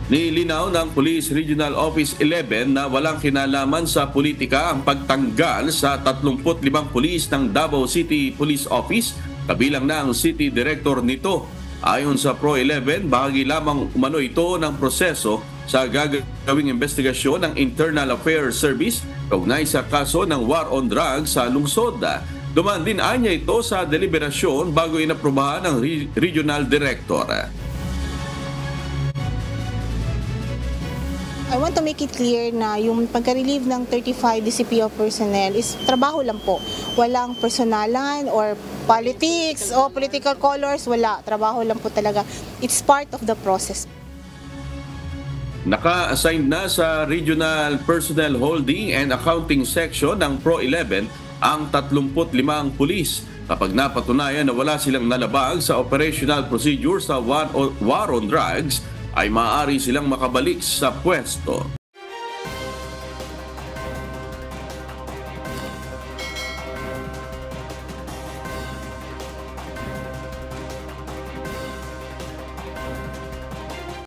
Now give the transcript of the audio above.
Nilinaw ng Police Regional Office 11 na walang kinalaman sa politika ang pagtanggal sa 35 pulis ng Davao City Police Office, kabilang na ang City Director nito. Ayon sa Pro-11, bahagi lamang umano ito ng proseso sa gagawing investigasyon ng Internal Affairs Service kaugnay sa kaso ng war on drugs sa lungsod. Dumaan din anya ito sa deliberasyon bago inaprubahan ng Regional Director. I want to make it clear na yung pagka-relieve ng 35 DCPO personnel is trabaho lang po. Walang personalan or politics o political colors, wala. Trabaho lang po talaga. It's part of the process. Naka-assign na sa Regional Personnel Holding and Accounting Section ng Pro-11 ang 35 pulis. Kapag napatunayan na wala silang nalabag sa operational procedure sa war on drugs, ay maaari silang makabalik sa pwesto.